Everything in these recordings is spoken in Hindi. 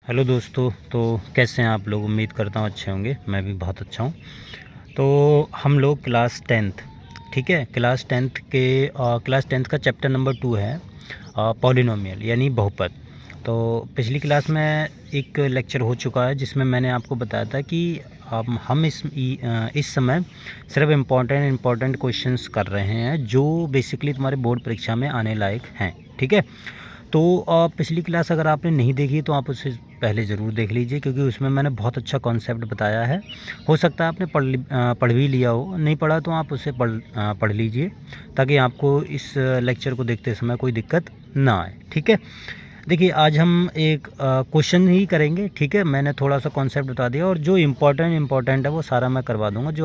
हेलो दोस्तों। तो कैसे हैं आप लोग? उम्मीद करता हूँ अच्छे होंगे। मैं भी बहुत अच्छा हूँ। तो हम लोग क्लास टेंथ, ठीक है, क्लास टेंथ का चैप्टर नंबर 2 है पॉलिनोमियल यानी बहुपद। तो पिछली क्लास में एक लेक्चर हो चुका है जिसमें मैंने आपको बताया था कि हम इस समय सिर्फ इम्पॉर्टेंट क्वेश्चंस कर रहे हैं जो बेसिकली तुम्हारे बोर्ड परीक्षा में आने लायक हैं, ठीक है। तो पिछली क्लास अगर आपने नहीं देखी तो आप उसे पहले ज़रूर देख लीजिए, क्योंकि उसमें मैंने बहुत अच्छा कॉन्सेप्ट बताया है। हो सकता है आपने पढ़ भी लिया हो, नहीं पढ़ा तो आप उसे पढ़ लीजिए ताकि आपको इस लेक्चर को देखते समय कोई दिक्कत ना आए, ठीक है। देखिए, आज हम एक क्वेश्चन ही करेंगे, ठीक है। मैंने थोड़ा सा कॉन्सेप्ट बता दिया और जो इम्पोर्टेंट है वो सारा मैं करवा दूंगा जो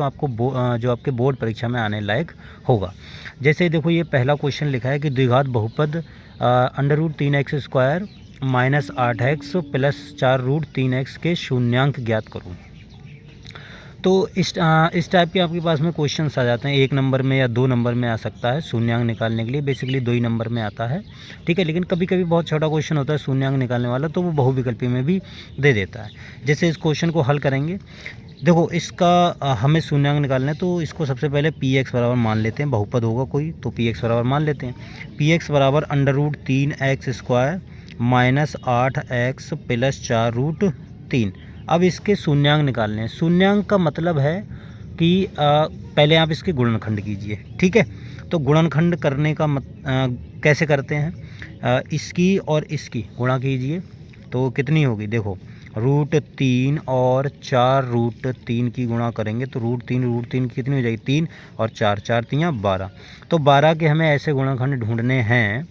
जो आपके बोर्ड परीक्षा में आने लायक होगा। जैसे देखो, ये पहला क्वेश्चन लिखा है कि द्विघात बहुपद √3x² minus 8x plus 4√3x के शून्यांक ज्ञात करूँ। तो इस टाइप के आपके पास में क्वेश्चंस आ जाते हैं। 1 नंबर में या 2 नंबर में आ सकता है शून्यांक निकालने के लिए, बेसिकली 2 ही नंबर में आता है, ठीक है। लेकिन कभी कभी बहुत छोटा क्वेश्चन होता है शून्यांक निकालने वाला, तो वो बहुविकल्पी में भी दे देता है। जैसे इस क्वेश्चन को हल करेंगे, देखो इसका हमें शून्यांक निकालना है, तो इसको सबसे पहले px बराबर मान लेते हैं। बहुपद होगा कोई तो px बराबर मान लेते हैं। px बराबर √3x² माइनस 8x प्लस 4√3। अब इसके शून्यांक निकालने हैं। शून्यांक का मतलब है कि पहले आप इसके गुणनखंड कीजिए, ठीक है। तो गुणनखंड करने का कैसे करते हैं? इसकी और इसकी गुणा कीजिए तो कितनी होगी? देखो, √3 और 4√3 की गुणा करेंगे तो √3 की कितनी हो जाएगी? 3 और 4, 4 3 12। तो 12 के हमें ऐसे गुणनखंड ढूंढने हैं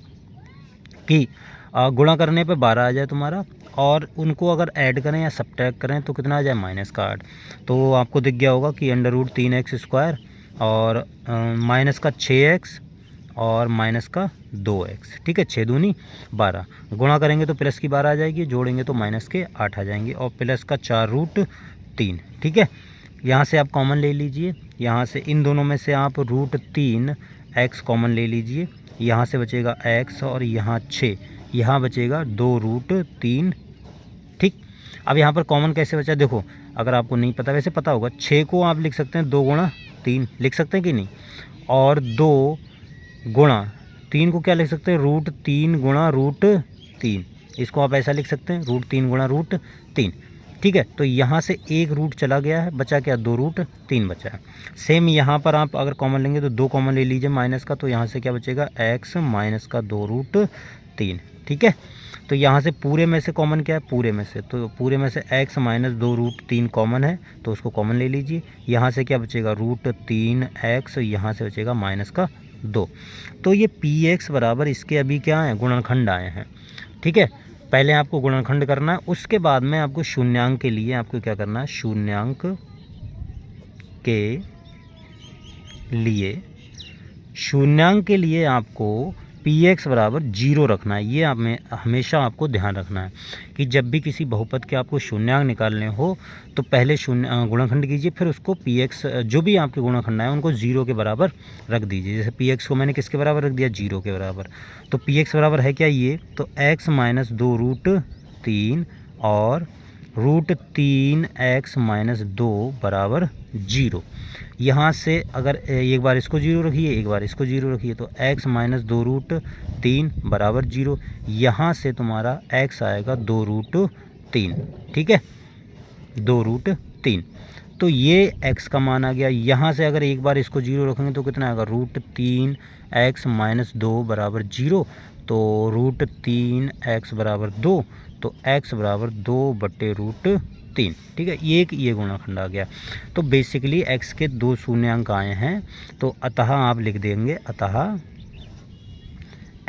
कि गुणा करने पे 12 आ जाए तुम्हारा, और उनको अगर ऐड करें या सब्ट्रैक्ट करें तो कितना आ जाए? -8। तो आपको दिख गया होगा कि √3x² और माइनस का 6x और माइनस का 2x, ठीक है। 6 दूनी 12, गुणा करेंगे तो प्लस की 12 आ जाएगी, जोड़ेंगे तो माइनस के 8 आ जाएंगे, और प्लस का 4√3, ठीक है। यहाँ से आप कॉमन ले लीजिए, यहाँ से इन दोनों में से आप √3x कॉमन ले लीजिए, यहाँ से बचेगा x और यहाँ 6, यहाँ बचेगा 2√3, ठीक। अब यहाँ पर कॉमन कैसे बचा? देखो, अगर आपको नहीं पता, वैसे पता होगा, 6 को आप लिख सकते हैं 2 गुणा 3 लिख सकते हैं कि नहीं, और 2 गुणा 3 को क्या लिख सकते हैं? √3 गुणा √3। इसको आप ऐसा लिख सकते हैं, √3 गुणा √3, ठीक है। तो यहाँ से एक रूट चला गया है, बचा क्या? 2√3 बचा है। सेम यहाँ पर आप अगर कॉमन लेंगे तो 2 कॉमन ले लीजिए माइनस का, तो यहाँ से क्या बचेगा? x माइनस का 2√3, ठीक है। तो यहाँ से पूरे में से कॉमन क्या है? पूरे में से, तो पूरे में से x माइनस 2√3 कॉमन है, तो उसको कॉमन ले लीजिए। यहाँ से क्या बचेगा? √3x, यहाँ से बचेगा माइनस का 2। तो ये px बराबर इसके अभी क्या है? गुणनखंड आए हैं, ठीक है। पहले आपको गुणनखंड करना है, उसके बाद में आपको शून्यांक के लिए आपको क्या करना है? शून्यांक के लिए आपको px बराबर 0 रखना है। ये हमेशा आपको ध्यान रखना है कि जब भी किसी बहुपद के आपको शून्यांक निकालने हो तो पहले गुणनखंड कीजिए, फिर उसको px जो भी आपके गुणनखंड है उनको 0 के बराबर रख दीजिए। जैसे px को मैंने किसके बराबर रख दिया? 0 के बराबर। तो px बराबर है क्या? ये तो x माइनस 2√3 और √3x माइनस 2 बराबर 0। यहाँ से अगर एक बार इसको 0 रखिए, एक बार इसको 0 रखिए, तो x माइनस 2√3 बराबर 0। यहाँ से तुम्हारा x आएगा 2√3, ठीक है, 2√3। तो ये x का मान आ गया। यहाँ से अगर एक बार इसको 0 रखेंगे तो कितना आएगा? √3x माइनस 2 बराबर 0। तो √3x बराबर 2, तो x बराबर 2/√3, ठीक है। ये गुणनखंड आ गया। तो बेसिकली x के 2 शून्यांक आए हैं, तो अतः आप लिख देंगे, अतः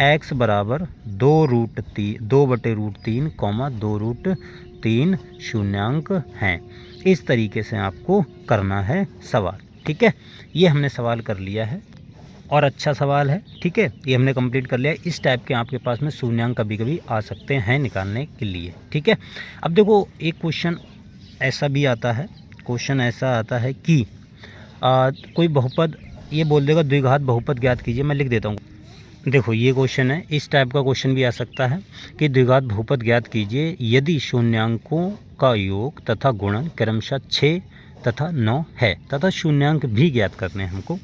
x बराबर 2/√3, 2√3 शून्यांक हैं। इस तरीके से आपको करना है सवाल, ठीक है। ये हमने सवाल कर लिया है और अच्छा सवाल है, ठीक है। ये हमने कंप्लीट कर लिया। इस टाइप के आपके पास में शून्यांक कभी कभी आ सकते हैं निकालने के लिए, ठीक है। अब देखो, एक क्वेश्चन ऐसा भी आता है, कि कोई बहुपद ये बोल देगा द्विघात बहुपद ज्ञात कीजिए। मैं लिख देता हूँ, देखो ये क्वेश्चन है, इस टाइप का क्वेश्चन भी आ सकता है कि द्विघात बहुपद ज्ञात कीजिए यदि शून्यांकों का योग तथा गुणन क्रमशः 6 तथा 9 है तथा शून्यांक भी ज्ञात करने हैं हमको।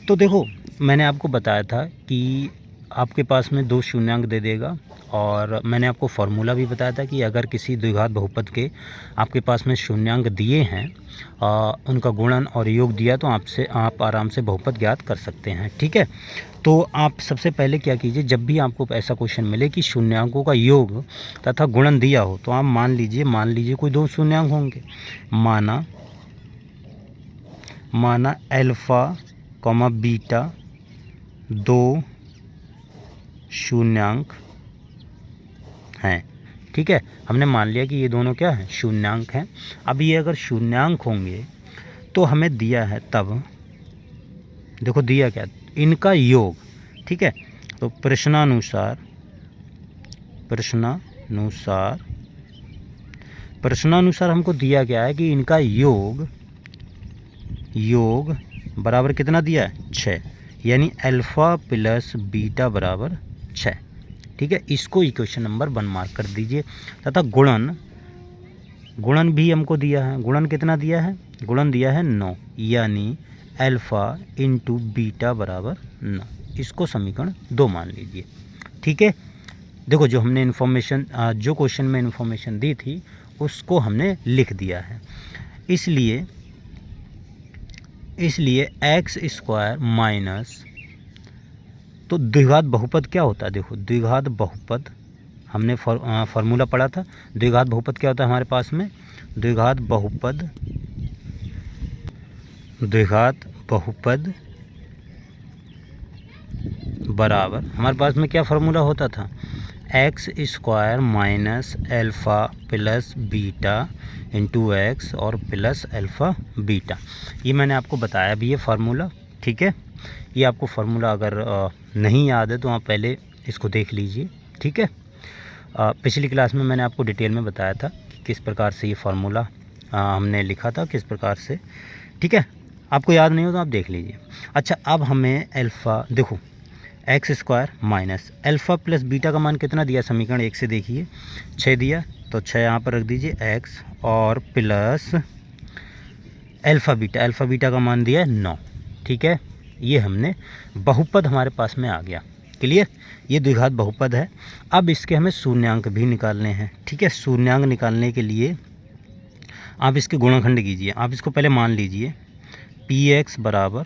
तो देखो मैंने आपको बताया था कि आपके पास में 2 शून्यांक दे देगा, और मैंने आपको फार्मूला भी बताया था कि अगर किसी द्विघात बहुपद के आपके पास में शून्यांक दिए हैं, उनका गुणन और योग दिया, तो आप आराम से बहुपद ज्ञात कर सकते हैं। ठीक है, तो आप सबसे पहले क्या कीजिए, जब भी आपको ऐसा क्वेश्चन मिले कि शून्यांकों का योग तथा गुणन दिया हो, तो आप मान लीजिए कोई 2 शून्यांक होंगे, माना अल्फ़ा कॉमा बीटा 2 शून्यांक हैं। ठीक है, हमने मान लिया कि ये दोनों क्या हैं, शून्यांक हैं। अब ये अगर शून्यांक होंगे तो हमें दिया है, तब देखो दिया क्या, इनका योग। ठीक है, तो प्रश्नानुसार हमको दिया गया है कि इनका योग बराबर कितना दिया है, 6, यानी अल्फ़ा प्लस बीटा बराबर 6। ठीक है, इसको इक्वेशन नंबर 1 मार्क कर दीजिए। तथा गुणन भी हमको दिया है, गुणन कितना दिया है, गुणन दिया है 9, यानी अल्फ़ा इंटू बीटा बराबर 9, इसको समीकरण 2 मान लीजिए। ठीक है, देखो जो हमने इन्फॉर्मेशन, जो क्वेश्चन में इन्फॉर्मेशन दी थी उसको हमने लिख दिया है। इसलिए एक्स स्क्वायर माइनस, तो द्विघात बहुपद क्या होता है, देखो द्विघात बहुपद हमने फार्मूला पढ़ा था। द्विघात बहुपद क्या होता है हमारे पास में, द्विघात बहुपद बराबर हमारे पास में क्या फार्मूला होता था, x square minus alpha plus beta into x और प्लस अल्फ़ा बीटा। ये मैंने आपको बताया भी है फार्मूला। ठीक है, ये आपको फार्मूला अगर नहीं याद है तो आप पहले इसको देख लीजिए। ठीक है, पिछली क्लास में मैंने आपको डिटेल में बताया था कि किस प्रकार से ये फार्मूला हमने लिखा था, किस प्रकार से। ठीक है, आपको याद नहीं हो तो आप देख लीजिए। अच्छा, अब हमें अल्फ़ा, देखो x square minus alpha plus beta का मान कितना दिया, समीकरण 1 से देखिए 6 दिया, तो 6 यहाँ पर रख दीजिए एक्स, और प्लस अल्फ़ा बीटा का मान दिया है 9। ठीक है, ये हमने बहुपद हमारे पास में आ गया। क्लियर, ये द्विघात बहुपद है। अब इसके हमें शून्यांक भी निकालने हैं। ठीक है, शून्यांक निकालने के लिए आप इसके गुणनखंड कीजिए। आप इसको पहले मान लीजिए, पी एक्स बराबर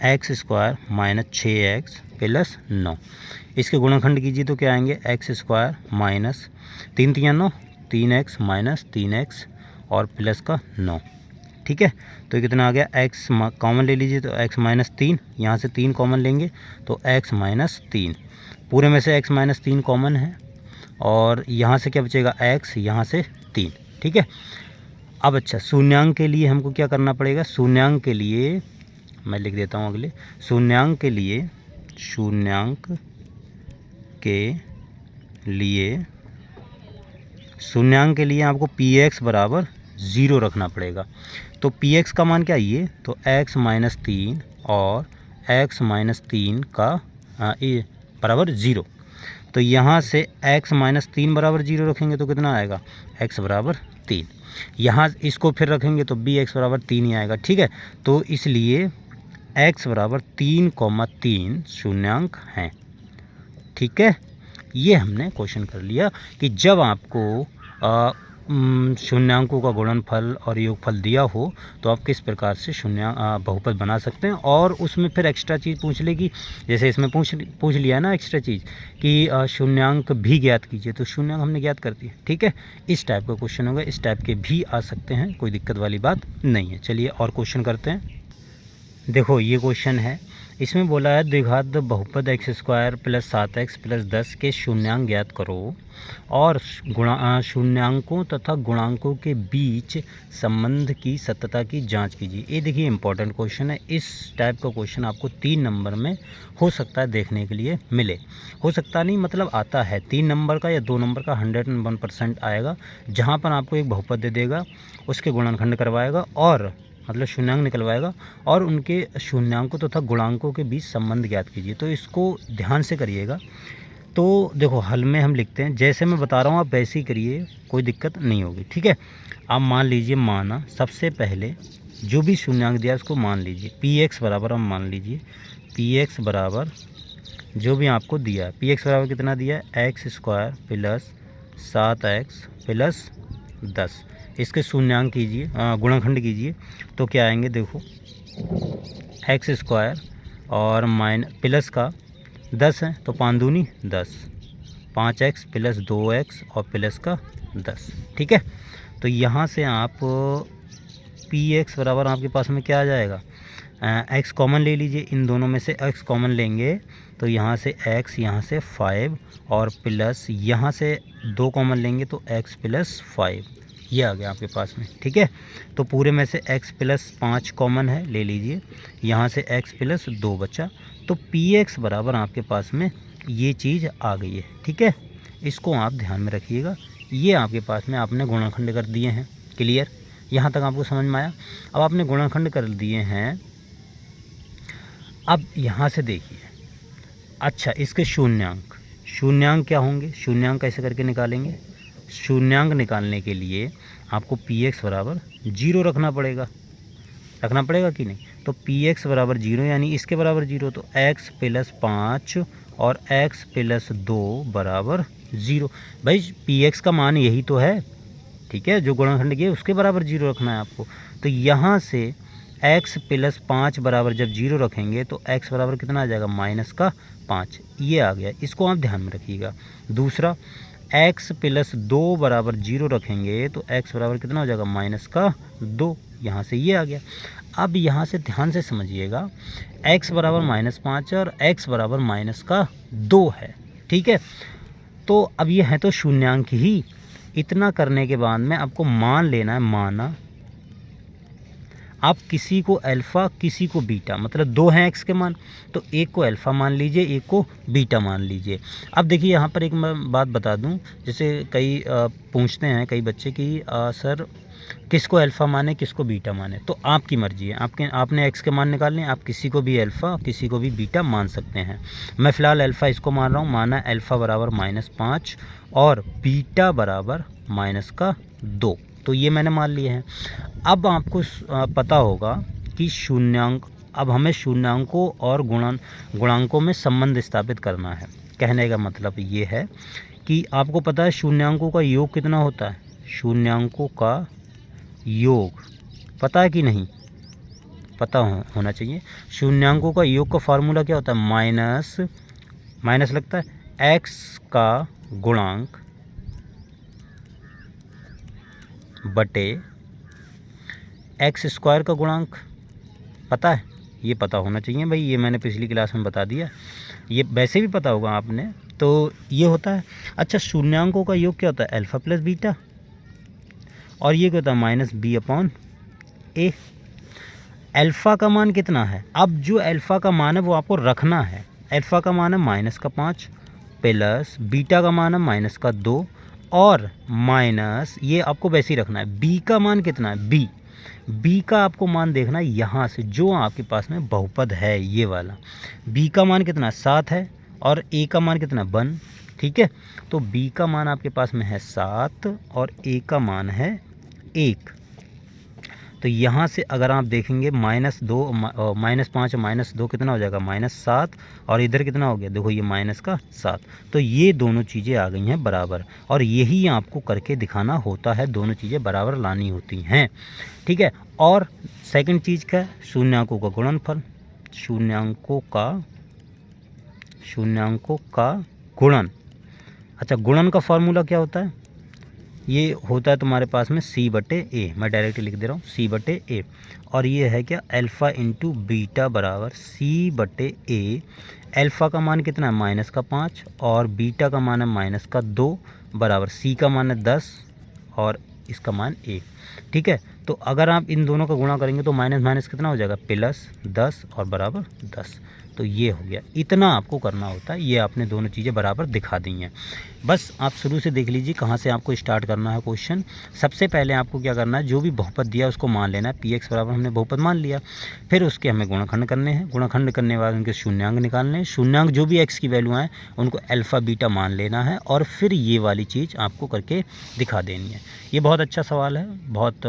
x square minus 6x plus 9, इसके गुणनखंड कीजिए तो क्या आएंगे, x square minus 3 3 9, 3x minus 3x और प्लस का 9। ठीक है, तो ये कितना आ गया, x कॉमन ले लीजिए तो x माइनस 3, यहाँ से 3 कॉमन लेंगे तो x माइनस 3, पूरे में से x माइनस 3 कॉमन है, और यहाँ से क्या बचेगा, x, यहाँ से 3। ठीक है, अब अच्छा शून्यांक के लिए हमको क्या करना पड़ेगा, शून्यांक के लिए मैं लिख देता हूँ अगले, शून्यांक के लिए आपको पी एक्स बराबर 0 रखना पड़ेगा। तो पी एक्स का मान क्या है, ये तो x माइनस 3 और x माइनस 3 का बराबर 0। तो यहाँ से x माइनस 3 बराबर 0 रखेंगे तो कितना आएगा, x बराबर 3। यहाँ इसको फिर रखेंगे तो बी एक्स बराबर 3 ही आएगा। ठीक है, तो इसलिए x बराबर 3,3 शून्यांक हैं। ठीक है, ये हमने क्वेश्चन कर लिया कि जब आपको शून्यांकों का गुणनफल और योगफल दिया हो तो आप किस प्रकार से बहुपद बना सकते हैं। और उसमें फिर एक्स्ट्रा चीज़ पूछ लेगी, जैसे इसमें पूछ लिया ना एक्स्ट्रा चीज़ कि शून्यांक भी ज्ञात कीजिए, तो शून्यांक हमने ज्ञात कर दिए। ठीक है, इस टाइप का क्वेश्चन होगा, इस टाइप के भी आ सकते हैं, कोई दिक्कत वाली बात नहीं है। चलिए और क्वेश्चन करते हैं। देखो ये क्वेश्चन है, इसमें बोला है द्विघात बहुपद x square plus 7x plus 10 के शून्यांक ज्ञात करो और शून्यांकों तथा गुणांकों के बीच संबंध की सत्यता की जांच कीजिए। ये देखिए इंपॉर्टेंट क्वेश्चन है। इस टाइप का क्वेश्चन आपको 3 नंबर में हो सकता है देखने के लिए मिले, हो सकता नहीं मतलब आता है 3 नंबर का या 2 नंबर का 101% आएगा, जहाँ पर आपको एक बहुपद दे देगा, उसके गुणनखंड करवाएगा और मतलब शून्यांक निकलवाएगा और उनके शून्यांकों तथा गुणांकों के बीच संबंध ज्ञात कीजिए। तो इसको ध्यान से करिएगा। तो देखो हल में हम लिखते हैं, जैसे मैं बता रहा हूँ आप वैसे ही करिए, कोई दिक्कत नहीं होगी, ठीक है। आप मान लीजिए, माना सबसे पहले जो भी शून्यांक दिया उसको मान लीजिए। पी एक्स बराबर, हम मान लीजिए पी एक्स बराबर जो भी आपको दिया है, पी एक्स बराबर कितना दिया है, x square plus 7x plus 10। इसके शून्यांक कीजिए, गुणनखंड कीजिए, तो क्या आएंगे देखो, एक्स स्क्वायर और प्लस का 10 है तो 5 दूनी 10, 5x प्लस 2x और प्लस का 10, ठीक है। तो यहाँ से आप पी एक्स बराबर आपके पास में क्या आ जाएगा, x कॉमन ले लीजिए, इन दोनों में से x कॉमन लेंगे तो यहाँ से x, यहाँ से 5 और प्लस यहाँ से 2 कॉमन लेंगे तो x प्लस 5, ये आ गया आपके पास में, ठीक है। तो पूरे में से x प्लस 5 कॉमन है, ले लीजिए, यहाँ से x प्लस 2 बचा, तो पी एक्स बराबर आपके पास में ये चीज़ आ गई है, ठीक है। इसको आप ध्यान में रखिएगा। ये आपके पास में आपने गुणनखंड कर दिए हैं, क्लियर, यहाँ तक आपको समझ में आया। अब आपने गुणनखंड कर दिए हैं, अब यहाँ से देखिए, अच्छा इसके शून्यांक, शून्यांक क्या होंगे, शून्यांक कैसे करके निकालेंगे। शून्यांक निकालने के लिए आपको पी एक्स बराबर 0 रखना पड़ेगा कि नहीं। तो पी एक्स बराबर 0 यानी इसके बराबर 0, तो x प्लस 5 और x प्लस 2 बराबर 0। भाई पी एक्स का मान यही तो है, ठीक है, जो गुणनखंड किया उसके बराबर 0 रखना है आपको। तो यहाँ से x प्लस 5 बराबर जब 0 रखेंगे तो x बराबर कितना आ जाएगा, माइनस का 5, ये आ गया, इसको आप ध्यान में रखिएगा। दूसरा, x प्लस 2 बराबर 0 रखेंगे तो x बराबर कितना हो जाएगा, माइनस का 2, यहाँ से ये आ गया। अब यहाँ से ध्यान से समझिएगा, x बराबर -5 और x बराबर माइनस का 2 है, ठीक है। तो अब ये है तो शून्यांक ही। इतना करने के बाद में आपको मान लेना है, माना आप किसी को अल्फ़ा किसी को बीटा, मतलब 2 हैं x के मान, तो एक को अल्फ़ा मान लीजिए, एक को बीटा मान लीजिए। अब देखिए यहाँ पर एक मैं बात बता दूँ, जैसे कई पूछते हैं कई बच्चे कि सर किसको अल्फ़ा माने किसको बीटा माने, तो आपकी मर्ज़ी है, आपने x के मान निकालने, आप किसी को भी अल्फ़ा किसी को भी बीटा मान सकते हैं। मैं फ़िलहाल अल्फ़ा इसको मान रहा हूँ, माना अल्फ़ा बराबर -5 और बीटा बराबर माइनस का 2, तो ये मैंने मान लिए हैं। अब आपको पता होगा कि शून्यांक, अब हमें शून्यांकों और गुणांकों में संबंध स्थापित करना है। कहने का मतलब ये है कि आपको पता है शून्यांकों का योग कितना होता है, शून्यांकों का योग पता है कि नहीं, पता होना चाहिए। शून्यांकों का योग का फार्मूला क्या होता है, माइनस लगता है x का गुणांक बटे एक्स स्क्वायर का गुणांक, पता है, ये पता होना चाहिए भाई, ये मैंने पिछली क्लास में बता दिया, ये वैसे भी पता होगा आपने, तो ये होता है। अच्छा शून्यांकों का योग क्या होता है, अल्फ़ा प्लस बीटा, और ये क्या होता है, माइनस बी अपॉन ए। अल्फ़ा का मान कितना है, अब जो अल्फ़ा का मान है वो आपको रखना है, अल्फ़ा का मान है -5 प्लस बीटा का मान है -2 और माइनस ये आपको वैसे ही रखना है। बी का मान कितना है, बी का आपको मान देखना है यहाँ से, जो आपके पास में बहुपद है ये वाला, बी का मान कितना 7 है और ए का मान कितना 1, ठीक है। तो बी का मान आपके पास में है 7 और ए का मान है 1। तो यहाँ से अगर आप देखेंगे -5 और -2 कितना हो जाएगा, -7, और इधर कितना हो गया, देखो ये माइनस का 7। तो ये दोनों चीज़ें आ गई हैं बराबर, और यही आपको करके दिखाना होता है, दोनों चीज़ें बराबर लानी होती हैं, ठीक है। और सेकंड चीज़ क्या है, शून्यांकों का गुणनफल, शून्यांकों का गुणन। अच्छा गुणन का फार्मूला क्या होता है, ये होता है तुम्हारे पास में c/a, मैं डायरेक्ट लिख दे रहा हूँ c/a, और ये है क्या, अल्फ़ा इंटू बीटा बराबर c/a। अल्फ़ा का मान कितना है, -5 और बीटा का मान है -2 बराबर c का मान है 10 और इसका मान 1, ठीक है। तो अगर आप इन दोनों का गुणा करेंगे तो माइनस कितना हो जाएगा, +10 और बराबर 10। तो ये हो गया। इतना आपको करना होता है। ये आपने दोनों चीज़ें बराबर दिखा दी हैं। बस आप शुरू से देख लीजिए कहाँ से आपको स्टार्ट करना है क्वेश्चन। सबसे पहले आपको क्या करना है, जो भी बहुपद दिया उसको मान लेना है। पी एक्स बराबर हमने बहुपद मान लिया, फिर उसके हमें गुणनखंड करने हैं। गुणनखंड करने के बाद उनके शून्यांक निकालने हैं। शून्यांक जो भी एक्स की वैल्यू आए उनको अल्फ़ा बीटा मान लेना है, और फिर ये वाली चीज़ आपको करके दिखा देनी है। ये बहुत अच्छा सवाल है, बहुत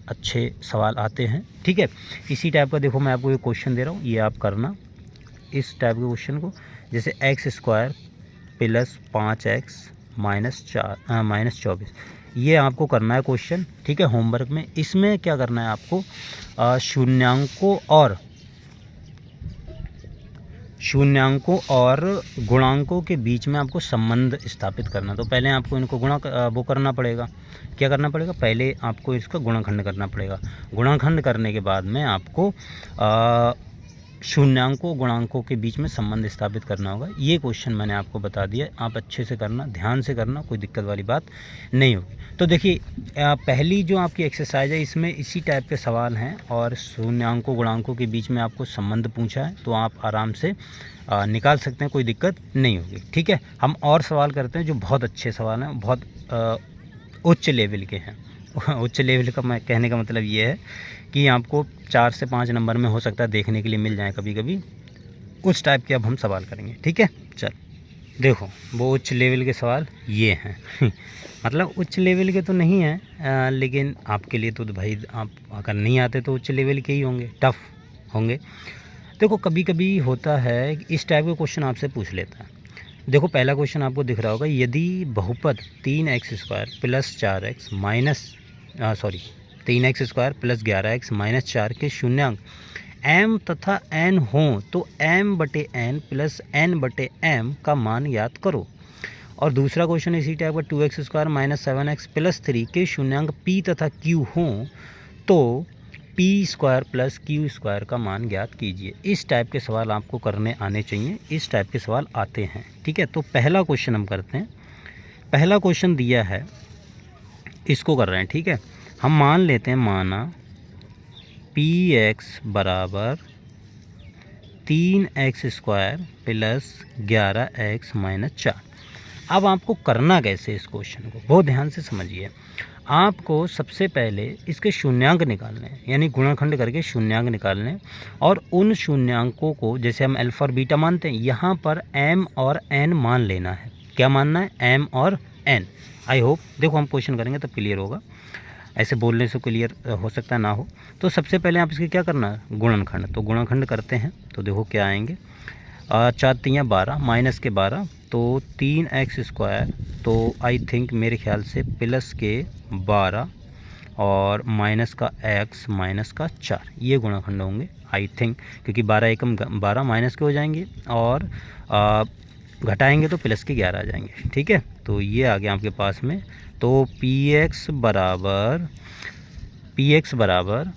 अच्छे सवाल आते हैं, ठीक है। इसी टाइप का देखो मैं आपको ये क्वेश्चन दे रहा हूँ, ये आप करना इस टाइप के क्वेश्चन को। जैसे x square plus 5x minus 24, ये आपको करना है क्वेश्चन, ठीक है, होमवर्क में। इसमें क्या करना है आपको, शून्यांकों और गुणांकों के बीच में आपको संबंध स्थापित करना। तो पहले आपको इनको वो करना पड़ेगा। क्या करना पड़ेगा, पहले आपको इसका गुणनखंड करना पड़ेगा। गुणनखंड करने के बाद में आपको शून्यांकों गुणांकों के बीच में संबंध स्थापित करना होगा। ये क्वेश्चन मैंने आपको बता दिया, आप अच्छे से करना, ध्यान से करना, कोई दिक्कत वाली बात नहीं होगी। तो देखिए पहली जो आपकी एक्सरसाइज है इसमें इसी टाइप के सवाल हैं, और शून्यांकों गुणांकों के बीच में आपको संबंध पूछा है, तो आप आराम से निकाल सकते हैं, कोई दिक्कत नहीं होगी, ठीक है। हम और सवाल करते हैं जो बहुत अच्छे सवाल हैं, बहुत उच्च लेवल के हैं। उच्च लेवल का मैं कहने का मतलब ये है कि आपको 4 से 5 नंबर में हो सकता है देखने के लिए मिल जाए कभी कभी, उस टाइप के अब हम सवाल करेंगे, ठीक है। चल देखो वो उच्च लेवल के सवाल ये हैं मतलब उच्च लेवल के तो नहीं हैं, लेकिन आपके लिए तो भाई आप अगर नहीं आते तो उच्च लेवल के ही होंगे, टफ़ होंगे। देखो कभी कभी होता है इस टाइप के क्वेश्चन आपसे पूछ लेता है। देखो पहला क्वेश्चन आपको दिख रहा होगा, यदि बहुपद 3x² plus 4x minus 3x² plus 11x minus 4 के शून्यांक m तथा n हों तो m/n प्लस n/m का मान ज्ञात करो। और दूसरा क्वेश्चन इसी टाइप का, 2x² माइनस 7x प्लस 3 के शून्यांक p तथा q हों तो p² प्लस q² का मान ज्ञात कीजिए। इस टाइप के सवाल आपको करने आने चाहिए, इस टाइप के सवाल आते हैं, ठीक है। तो पहला क्वेश्चन हम करते हैं। पहला क्वेश्चन दिया है, इसको कर रहे हैं, ठीक है। हम मान लेते हैं, माना px बराबर 3x² प्लस 11x माइनस 4। अब आपको करना कैसे इस क्वेश्चन को, बहुत ध्यान से समझिए। आपको सबसे पहले इसके शून्यांक निकालने हैं, यानी गुणनखंड करके शून्यांक निकालने हैं, और उन शून्यांकों को जैसे हम अल्फ़ा और बीटा मानते हैं, यहाँ पर m और n मान लेना है। क्या मानना है, m और n। आई होप देखो हम क्वेश्चन करेंगे तब क्लियर होगा, ऐसे बोलने से क्लियर हो सकता है ना हो। तो सबसे पहले आप इसके क्या करना है, गुणनखंड। तो गुणनखंड करते हैं तो देखो क्या आएंगे, 4 तियाँ 12 माइनस के 12 तो 3x², तो आई थिंक मेरे ख्याल से प्लस के 12 और माइनस का x माइनस का 4, ये गुणनखंड होंगे आई थिंक, क्योंकि 12 एकम 12 माइनस के हो जाएंगे और घटाएंगे तो प्लस के 11 आ जाएंगे, ठीक है। तो ये आ गया आपके पास में। तो px बराबर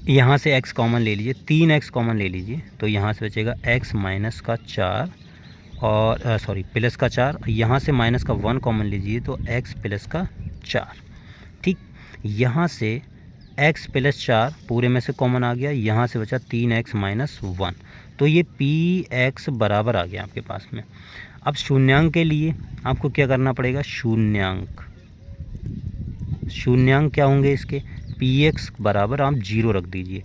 यहाँ से x कॉमन ले लीजिए, 3x कॉमन ले लीजिए, तो यहाँ से बचेगा x माइनस का 4 और प्लस का 4, यहाँ से माइनस का 1 कॉमन लीजिए तो x प्लस का 4, ठीक। यहाँ से x प्लस 4 पूरे में से कॉमन आ गया, यहाँ से बचा 3x माइनस 1, तो ये px बराबर आ गया आपके पास में। अब शून्यांक के लिए आपको क्या करना पड़ेगा, शून्यांक क्या होंगे इसके, px बराबर आप 0 रख दीजिए,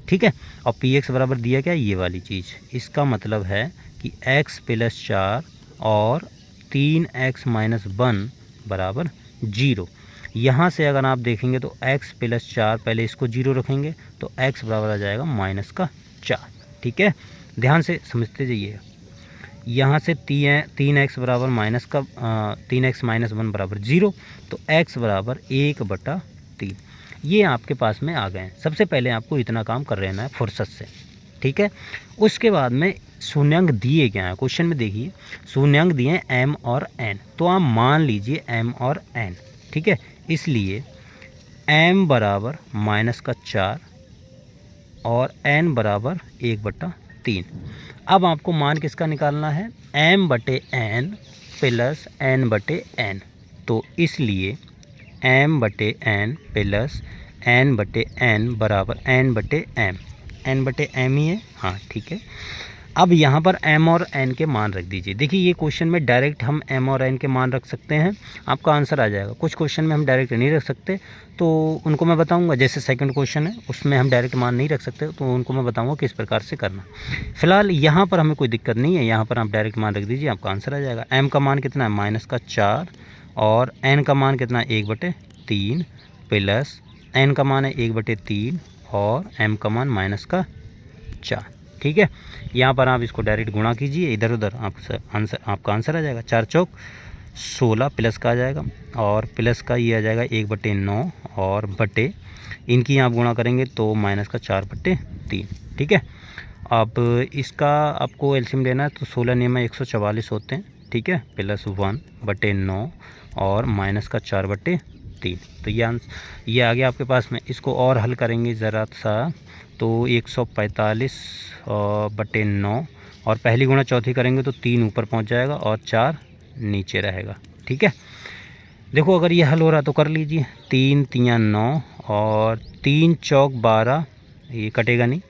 ठीक है। और px बराबर दिया क्या, ये वाली चीज़, इसका मतलब है कि x प्लस 4 और 3x माइनस 1 बराबर 0। यहाँ से अगर आप देखेंगे तो x प्लस 4, पहले इसको 0 रखेंगे तो x बराबर आ जाएगा माइनस का 4, ठीक है। ध्यान से समझते जाइए। यहाँ से 3x बराबर माइनस का 3x माइनस 1 बराबर 0, तो x बराबर 1/3, ये आपके पास में आ गए हैं। सबसे पहले आपको इतना काम कर लेना है फुर्सत से, ठीक है। उसके बाद में शून्यांक दिए क्या हैं, क्वेश्चन में देखिए शून्यांक दिए हैं m और n, तो आप मान लीजिए m और n, ठीक है। इसलिए m बराबर माइनस का 4 और n बराबर 1/3। अब आपको मान किसका निकालना है, m/n प्लस n/n, तो इसलिए m/n प्लस n/n बराबर n/m, n बटे m ही है, हाँ ठीक है। अब यहाँ पर m और n के मान रख दीजिए। देखिए ये क्वेश्चन में डायरेक्ट हम m और n के मान रख सकते हैं, आपका आंसर आ जाएगा। कुछ क्वेश्चन में हम डायरेक्ट नहीं रख सकते, तो उनको मैं बताऊंगा। जैसे सेकंड क्वेश्चन है उसमें हम डायरेक्ट मान नहीं रख सकते, तो उनको मैं बताऊंगा किस प्रकार से करना। फिलहाल यहाँ पर हमें कोई दिक्कत नहीं है, यहाँ पर आप डायरेक्ट मान रख दीजिए, आपका आंसर आ जाएगा। m का मान कितना है -4 और n का मान कितना है 1/3 प्लस n का मान है 1/3 और m का मान -4। ठीक है, यहाँ पर आप इसको डायरेक्ट गुणा कीजिए इधर उधर, आपका आंसर आ जाएगा। 4 चौक 16 प्लस का आ जाएगा और प्लस का ये आ जाएगा 1/9 और बटे इनकी आप गुणा करेंगे तो -4/3। ठीक है, अब इसका आपको एलसीएम लेना है तो 16 नियम 144 होते हैं। ठीक है, प्लस 1/9 और -4/3, तो ये आ गया आपके पास में। इसको और हल करेंगे ज़रा सा, तो 145/9 और पहली गुणा चौथी करेंगे तो 3 ऊपर पहुंच जाएगा और 4 नीचे रहेगा। ठीक है, देखो अगर ये हल हो रहा तो कर लीजिए। 3 तियाँ 9 और 3 चौक 12, ये कटेगा नहीं,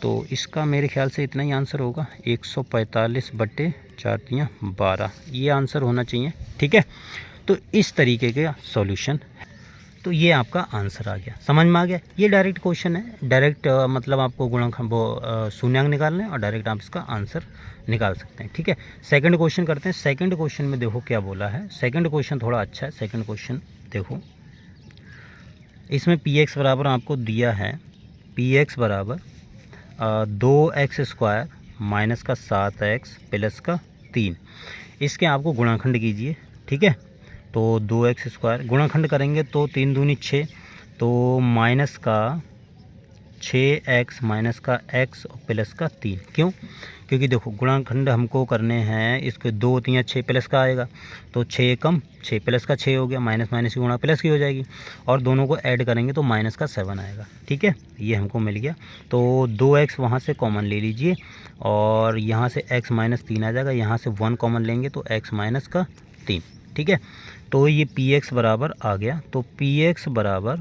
तो इसका मेरे ख्याल से इतना ही आंसर होगा। 145/4 तियाँ 12, ये आंसर होना चाहिए। ठीक है, तो इस तरीके का सॉल्यूशन, तो ये आपका आंसर आ गया, समझ में आ गया। ये डायरेक्ट क्वेश्चन है, डायरेक्ट मतलब आपको शून्यांक निकालना है और डायरेक्ट आप इसका आंसर निकाल सकते हैं। ठीक है, सेकंड क्वेश्चन करते हैं। सेकंड क्वेश्चन में देखो क्या बोला है। सेकंड क्वेश्चन थोड़ा अच्छा है। सेकंड क्वेश्चन देखो, इसमें px बराबर आपको दिया है, px बराबर 2x² माइनस का 7x प्लस का 3, इसके आपको गुणाखंड कीजिए। ठीक है, तो 2x² गुणाखंड करेंगे तो 3 दूनी 6, तो माइनस का 6x माइनस का x प्लस का 3। क्यों? क्योंकि देखो गुणाखंड हमको करने हैं, इसके 2 3 6 प्लस का आएगा, तो 6 कम 6 प्लस का 6 हो गया, माइनस माइनस की गुणा प्लस की हो जाएगी और दोनों को ऐड करेंगे तो माइनस का 7 आएगा। ठीक है, ये हमको मिल गया। तो 2x वहाँ से कॉमन ले लीजिए और यहाँ से x -3 आ जाएगा, यहाँ से 1 कॉमन लेंगे तो x - 3। ठीक है, तो ये px बराबर आ गया, तो px बराबर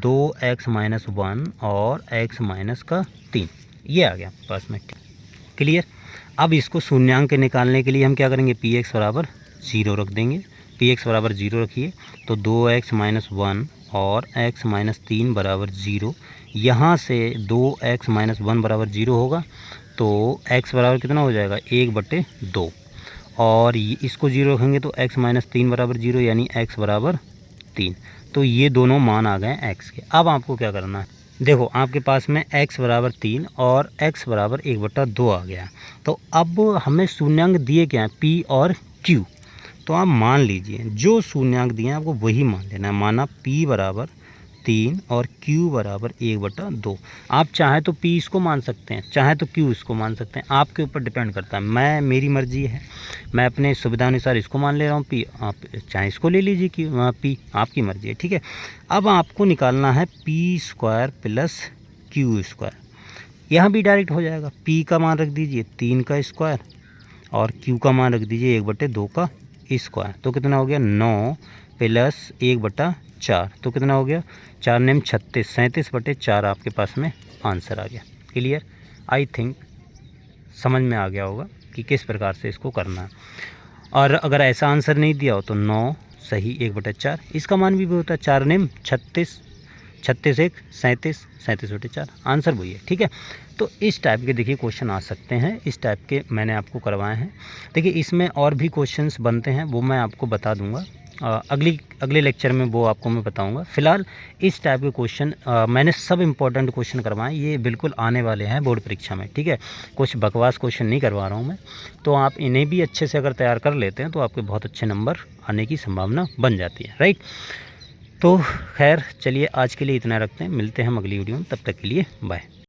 2x - 1 और x - 3, ये आ गया पास में। क्लियर। अब इसको शून्यांक निकालने के लिए हम क्या करेंगे, px बराबर 0 रख देंगे। px बराबर 0 रखिए तो 2x - 1 और x - 3 बराबर 0। यहाँ से 2x - 1 बराबर 0 होगा तो x बराबर कितना हो जाएगा 1/2 और इसको 0 रखेंगे तो x - 3 बराबर 0, यानी x बराबर 3। तो ये दोनों मान आ गए x के। अब आपको क्या करना है, देखो आपके पास में x बराबर 3 और x बराबर 1/2 आ गया। तो अब हमें शून्यांक दिए क्या हैं, p और q, तो आप मान लीजिए जो शून्यांक दिए हैं आपको वही मान लेना है। माना p बराबर 3 और q बराबर 1/2। आप चाहे तो p इसको मान सकते हैं, चाहे तो q इसको मान सकते हैं, आपके ऊपर डिपेंड करता है। मेरी मर्जी है, मैं अपने सुविधा अनुसार इसको मान ले रहा हूँ p, आप चाहे इसको ले लीजिए कि p, आपकी मर्जी है। ठीक है, अब आपको निकालना है p² प्लस q²। यहाँ भी डायरेक्ट हो जाएगा, p का मान रख दीजिए 3 का स्क्वायर और q का मान रख दीजिए 1/2 का स्क्वायर, तो कितना हो गया 9 प्लस 1/4, तो कितना हो गया 4 नेम 36, 37/4 आपके पास में आंसर आ गया। क्लियर, आई थिंक समझ में आ गया होगा कि किस प्रकार से इसको करना है। और अगर ऐसा आंसर नहीं दिया हो तो 9 सही 1/4, इसका मान भी होता है 4 नेम 36, 36 1 37, 37/4, आंसर वही है। ठीक है, तो इस टाइप के देखिए क्वेश्चन आ सकते हैं, इस टाइप के मैंने आपको करवाए हैं। देखिए इसमें और भी क्वेश्चंस बनते हैं, वो मैं आपको बता दूंगा अगले लेक्चर में, वो आपको मैं बताऊंगा। फिलहाल इस टाइप के क्वेश्चन मैंने सब इम्पोर्टेंट क्वेश्चन करवाए, ये बिल्कुल आने वाले हैं बोर्ड परीक्षा में। ठीक है, कुछ बकवास क्वेश्चन नहीं करवा रहा हूँ मैं, तो आप इन्हें भी अच्छे से अगर तैयार कर लेते हैं तो आपके बहुत अच्छे नंबर आने की संभावना बन जाती है। राइट, तो खैर चलिए आज के लिए इतना रखते हैं, मिलते हैं हम अगली वीडियो में, तब तक के लिए बाय।